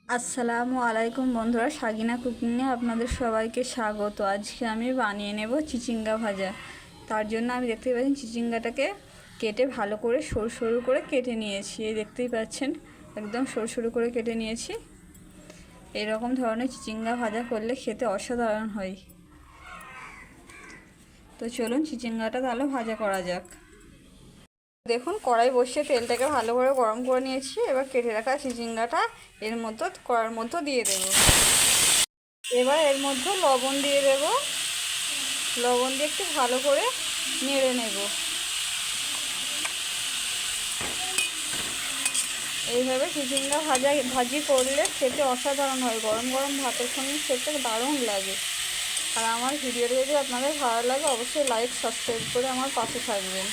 আসসালামু আলাইকুম বন্ধুরা, সাগিনা কুকিংয়ে আপনাদের সবাইকে স্বাগত। আজকে আমি বানিয়ে নেব চিচিঙ্গা ভাজা। তার জন্য আমি দেখতেই পাচ্ছেন চিচিঙ্গাটাকে কেটে ভালো করে সরু সরু করে কেটে নিয়েছি। এই দেখতেই পাচ্ছেন একদম সরু সরু করে কেটে নিয়েছি। এরকম ধরনের চিচিঙ্গা ভাজা করলে খেতে অসাধারণ হয়। তো চলুন চিচিঙ্গাটা তাহলে ভাজা করা যাক। দেখুন কড়াই বসিয়ে তেলটাকে ভালো করে গরম করে নিয়েছি। এবার কেটে রাখা চিচিঙ্গাটা এর মধ্যে কড়ার মধ্যে দিয়ে দেব। এবার এর মধ্যে লবণ দিয়ে দেব। লবণ দিয়ে একটু ভালো করে নেড়ে নেব। এইভাবে চিচিঙ্গা ভাজি করলে খেতে অসাধারণ হয়। গরম গরম ভাতের সঙ্গে খেতে দারুণ লাগে। আর আমার ভিডিওটা যদি আপনাদের ভালো লাগে অবশ্যই লাইক সাবস্ক্রাইব করে আমার পাশে থাকবেন।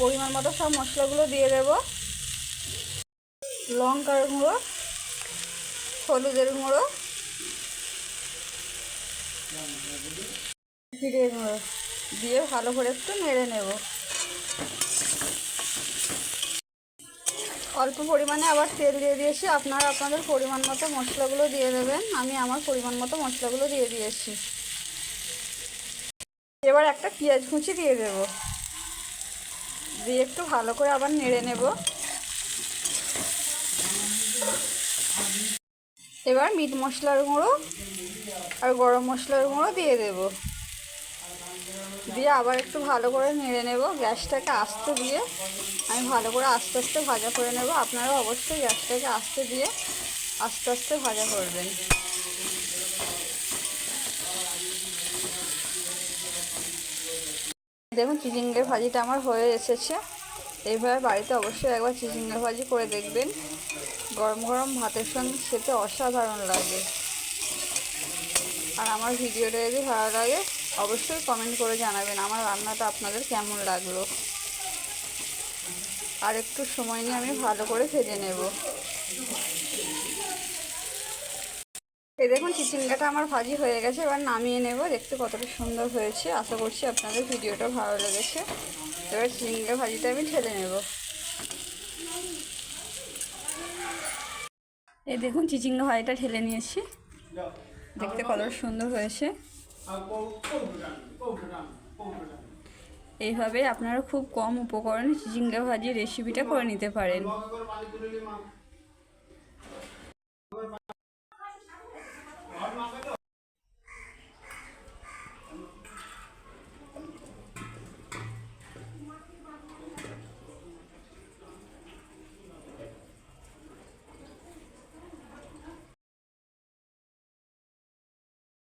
পরিমাণ মতো সব মশলাগুলো দিয়ে দেব। লঙ্কার গুঁড়ো, হলুদের গুঁড়ো, জিরে গুঁড়ো দিয়ে ভালো করে একটু নেড়ে নেব। অল্প পরিমাণে আবার তেল দিয়ে দিয়েছি। আপনারা আপনাদের পরিমাণ মতো মশলাগুলো দিয়ে দেবেন। আমি আমার পরিমাণ মতো মশলাগুলো দিয়ে দিয়েছি। এবার একটা পেঁয়াজ কুচি দিয়ে দেব। দিয়ে একটু ভালো করে আবার নেড়ে নেব। এবার মিট মশলার গুঁড়ো আর গরম মশলার গুঁড়ো দিয়ে দেব। দিয়ে আবার একটু ভালো করে নেড়ে নেব। গ্যাসটাকে আস্তে দিয়ে আমি ভালো করে আস্তে আস্তে ভাজা করে নেব। আপনারা অবশ্যই গ্যাসটাকে আস্তে দিয়ে আস্তে আস্তে ভাজা করবেন। দেখুন চিচিঙ্গার ভাজিটা আমার হয়ে এসেছে। এইভাবে বাড়িতে অবশ্যই একবার চিচিঙ্গা ভাজি করে দেখবেন। গরম গরম ভাতের সঙ্গে খেতে অসাধারণ লাগে। আর আমার ভিডিওটা যদি ভালো লাগে অবশ্যই কমেন্ট করে জানাবেন আমার রান্নাটা আপনাদের কেমন লাগলো। আর একটু সময় নিয়ে আমি ভালো করে ভেজে নেব। এই দেখুন চিচিঙ্গাটা আমার ভাজি হয়ে গেছে। এবার নামিয়ে নেব। দেখতে কতটা সুন্দর হয়েছে। আশা করছি আপনাদের ভিডিওটা ভালো লেগেছে। এবার চিচিঙ্গা ভাজিটা আমি ঢেলে নেব। এই দেখুন চিচিঙ্গা ভাজিটা ঢেলে নিয়েছি। দেখতে কতটা সুন্দর হয়েছে। এইভাবে আপনারা খুব কম উপকরণে চিচিঙ্গা ভাজি রেসিপিটা করে নিতে পারেন।